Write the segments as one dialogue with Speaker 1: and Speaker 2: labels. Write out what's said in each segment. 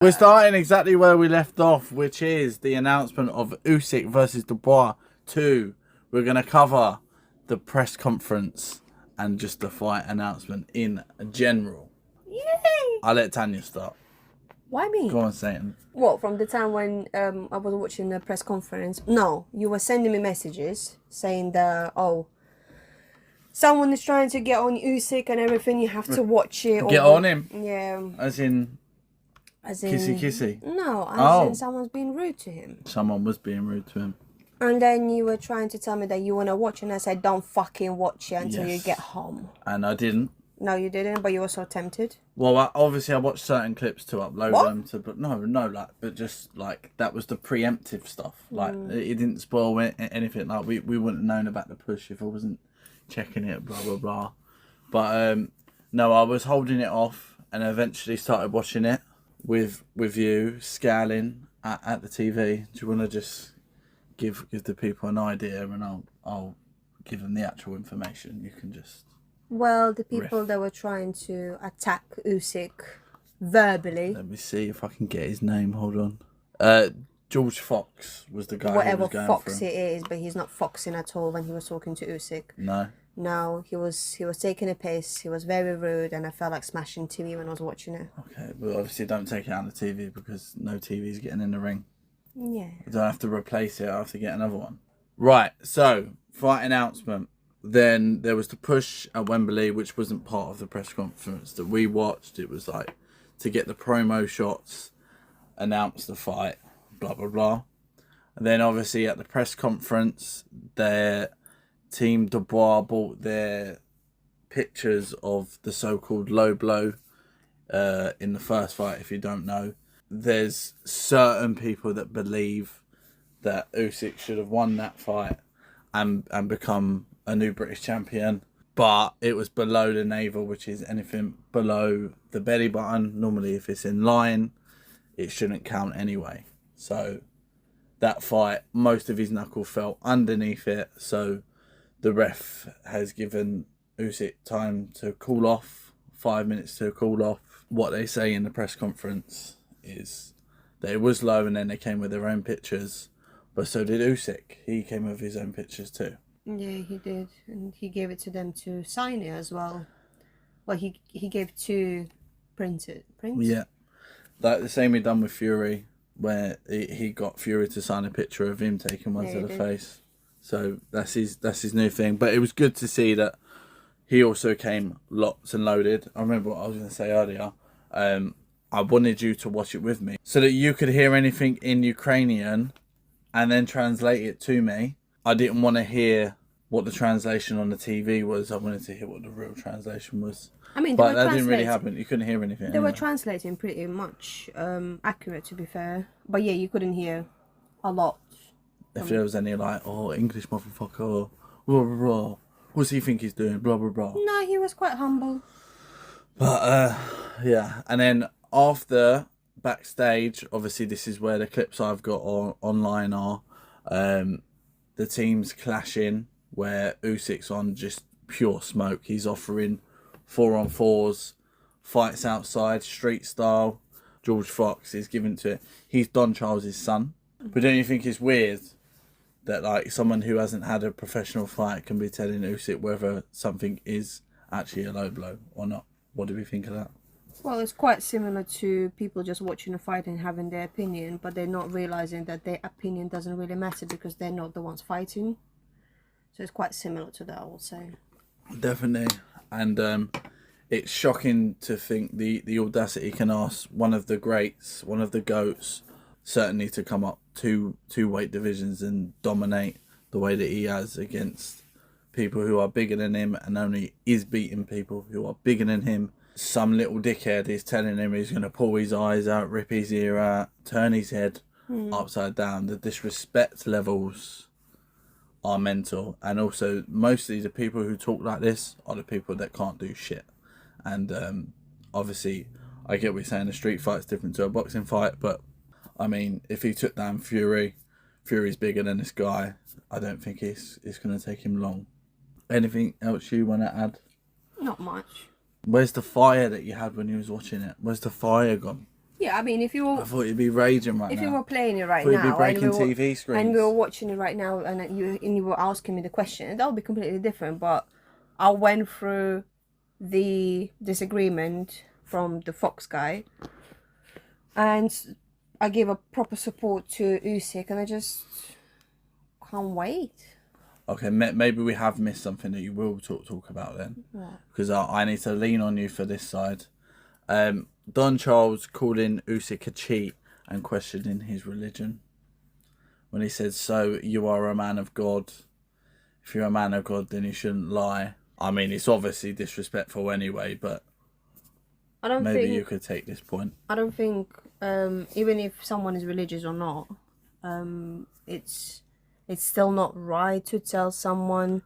Speaker 1: We're starting exactly where we left off, which is the announcement of Usyk versus Dubois 2. We're going to cover the press conference and just the fight announcement in general.
Speaker 2: Yay!
Speaker 1: I'll let Tanya start.
Speaker 2: Why me?
Speaker 1: Go on, Satan.
Speaker 2: What, from the time when I was watching the press conference? No, you were sending me messages saying that, someone is trying to get on Usyk and everything, you have to watch it.
Speaker 1: Get on him?
Speaker 2: Yeah.
Speaker 1: As in kissy?
Speaker 2: No, as in someone's being rude to him.
Speaker 1: Someone was being rude to him.
Speaker 2: And then you were trying to tell me that you want to watch, and I said, don't fucking watch it until you get home.
Speaker 1: And I didn't.
Speaker 2: No, you didn't, but you were so tempted.
Speaker 1: Well, obviously I watched certain clips to upload them to, but but just like that was the preemptive stuff. Like it didn't spoil anything. Like we wouldn't have known about the push if I wasn't checking it. Blah blah blah. But no, I was holding it off, and eventually started watching it with you scowling at the TV. Do you want to just give the people an idea, and I'll give them the actual information. You can just.
Speaker 2: Well, the people that were trying to attack Usyk verbally.
Speaker 1: Let me see if I can get his name. Hold on. George Fox was the guy.
Speaker 2: Whatever
Speaker 1: who was going
Speaker 2: Fox
Speaker 1: for him.
Speaker 2: it is, but he's not foxing at all when he was talking to Usyk.
Speaker 1: No.
Speaker 2: No, he was taking a piss. He was very rude, and I felt like smashing TV when I was watching it.
Speaker 1: Okay, but obviously don't take it out of the TV because no TV's getting in the ring.
Speaker 2: Yeah.
Speaker 1: I don't have to replace it. I have to get another one. Right. So fight announcement. Then there was the push at Wembley, which wasn't part of the press conference that we watched. It was like to get the promo shots, announce the fight, blah, blah, blah. And then obviously at the press conference, their team Dubois bought their pictures of the so-called low blow in the first fight, if you don't know. There's certain people that believe that Usyk should have won that fight and become a new British champion, but it was below the navel, which is anything below the belly button. Normally if it's in line, it shouldn't count anyway. So that fight, most of his knuckle fell underneath it, so the ref has given Usyk time to cool off, 5 minutes to cool off. What they say in the press conference is that it was low, and then they came with their own pictures, but so did Usyk. He came with his own pictures too.
Speaker 2: Yeah, he did, and he gave it to them to sign it as well. Well, he gave two prints.
Speaker 1: Yeah, like the same he done with Fury, where he got Fury to sign a picture of him taking one to the face. So that's his new thing. But it was good to see that he also came locked and loaded. I remember what I was going to say earlier. I wanted you to watch it with me so that you could hear anything in Ukrainian and then translate it to me. I didn't want to hear what the translation on the TV was. I wanted to hear what the real translation was.
Speaker 2: I mean,
Speaker 1: but that didn't really happen. You couldn't hear anything.
Speaker 2: They were translating pretty much accurate, to be fair. But yeah, you couldn't hear a lot.
Speaker 1: If there was any like, English motherfucker, or blah, blah, blah. What's he think he's doing? Blah, blah, blah.
Speaker 2: No, he was quite humble.
Speaker 1: But, yeah. And then after, backstage, obviously this is where the clips I've got online are. The teams clashing, where Usyk's on just pure smoke. He's offering 4-on-4s, fights outside, street style. George Fox is given to it. He's Don Charles' son. But don't you think it's weird that like someone who hasn't had a professional fight can be telling Usyk whether something is actually a low blow or not? What do we think of that?
Speaker 2: Well, it's quite similar to people just watching a fight and having their opinion, but they're not realizing that their opinion doesn't really matter because they're not the ones fighting. So it's quite similar to that, I would say. Definitely.
Speaker 1: And it's shocking to think the audacity can ask one of the greats, one of the GOATs, certainly to come up two weight divisions and dominate the way that he has against people who are bigger than him, and only is beating people who are bigger than him. Some little dickhead is telling him he's going to pull his eyes out, rip his ear out, turn his head upside down. The disrespect levels are mental. And also, mostly the people who talk like this are the people that can't do shit. And obviously, I get what you're saying, a street fight's different to a boxing fight, but I mean, if he took down Fury's bigger than this guy, I don't think it's going to take him long. Anything else you want to add?
Speaker 2: Not much.
Speaker 1: Where's the fire that you had when you was watching it? Where's the fire gone?
Speaker 2: Yeah, I mean, if you
Speaker 1: I
Speaker 2: were
Speaker 1: thought you'd be raging right
Speaker 2: if
Speaker 1: now.
Speaker 2: you were playing it right
Speaker 1: I thought you'd
Speaker 2: now
Speaker 1: be breaking
Speaker 2: and
Speaker 1: TV screens.
Speaker 2: and we were watching it right now, and you were asking me the question, that would be completely different. But I went through the disagreement from the Fox guy, and I gave a proper support to Usyk, and I just can't wait.
Speaker 1: Okay, maybe we have missed something that you will talk about then. Because I need to lean on you for this side. Don Charles calling Usyk a cheat and questioning his religion. When he said, so you are a man of God. If you're a man of God, then you shouldn't lie. I mean, it's obviously disrespectful anyway, but maybe you could take this point.
Speaker 2: I don't think, even if someone is religious or not, it's still not right to tell someone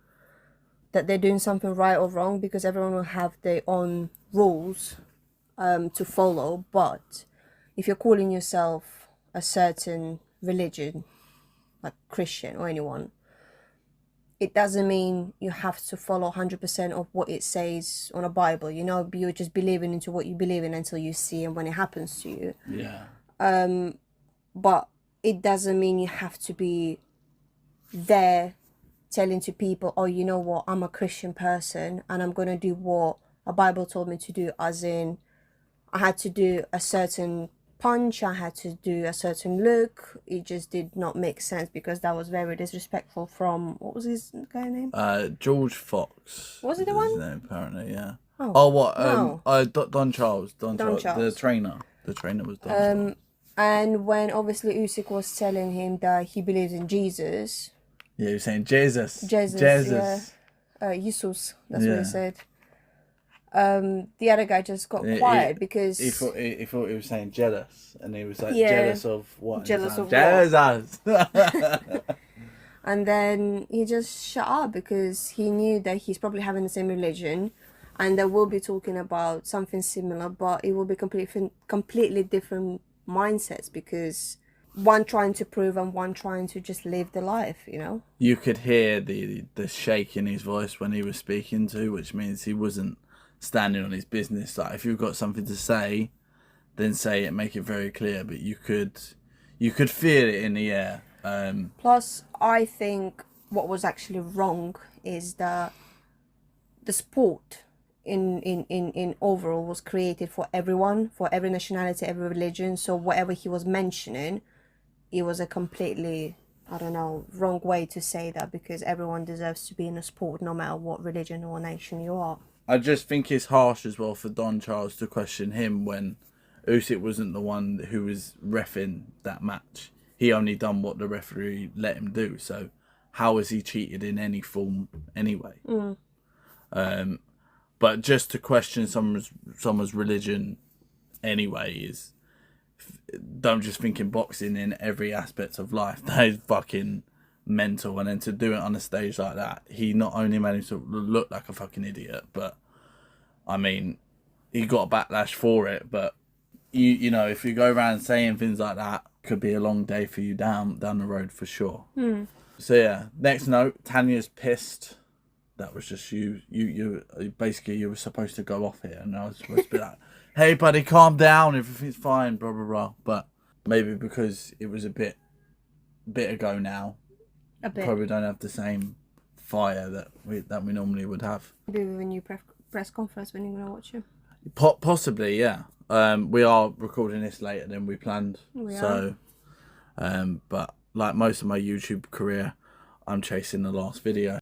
Speaker 2: that they're doing something right or wrong, because everyone will have their own rules to follow. But if you're calling yourself a certain religion, like Christian or anyone, it doesn't mean you have to follow 100% of what it says on a Bible. You know, you're just believing into what you believe in until you see and when it happens to you.
Speaker 1: Yeah.
Speaker 2: But it doesn't mean you have to be there telling to people, oh, you know what, I'm a Christian person and I'm going to do what a Bible told me to do, as in I had to do a certain punch, I had to do a certain look. It just did not make sense, because that was very disrespectful from, what was his guy name?
Speaker 1: George Fox.
Speaker 2: Was it the one?
Speaker 1: His name, apparently, yeah.
Speaker 2: Oh,
Speaker 1: what?
Speaker 2: no.
Speaker 1: Don Charles. Don Charles. The trainer. The trainer was Don Charles.
Speaker 2: And when obviously Usyk was telling him that he believes in Jesus.
Speaker 1: Yeah, he was saying Jesus.
Speaker 2: Jesus. Yeah. Jesus, that's what he said. The other guy just got quiet because
Speaker 1: he thought he was saying jealous, and he was like,
Speaker 2: Yeah.
Speaker 1: jealous of what?
Speaker 2: Jealous of
Speaker 1: Jesus.
Speaker 2: And then he just shut up, because he knew that he's probably having the same religion, and they will be talking about something similar, but it will be completely different mindsets, because one trying to prove and one trying to just live the life, you know.
Speaker 1: You could hear the shake in his voice when he was speaking to, which means he wasn't standing on his business. Like, if you've got something to say, then say it, make it very clear. But you could feel it in the air.
Speaker 2: Plus, I think what was actually wrong is that the sport in overall was created for everyone, for every nationality, every religion. So whatever he was mentioning, it was a completely, I don't know, wrong way to say that, because everyone deserves to be in a sport no matter what religion or nation you are.
Speaker 1: I just think it's harsh as well for Don Charles to question him when Usyk wasn't the one who was reffing that match. He only done what the referee let him do. So how has he cheated in any form anyway? But just to question someone's religion anyway is, don't just think in boxing, in every aspect of life. That is fucking mental. And then to do it on a stage like that, he not only managed to look like a fucking idiot, but I mean, he got a backlash for it. But you know, if you go around saying things like that, could be a long day for you down the road for sure. So yeah, next note, Tanya's pissed. That was just you basically, you were supposed to go off here, and I was supposed to be like, hey buddy, calm down, everything's fine, blah blah blah. But maybe because it was a bit ago now, probably don't have the same fire that we normally would have.
Speaker 2: Maybe with a new press conference when you're gonna watch it.
Speaker 1: Possibly, yeah. We are recording this later than we planned. But like most of my YouTube career, I'm chasing the last video.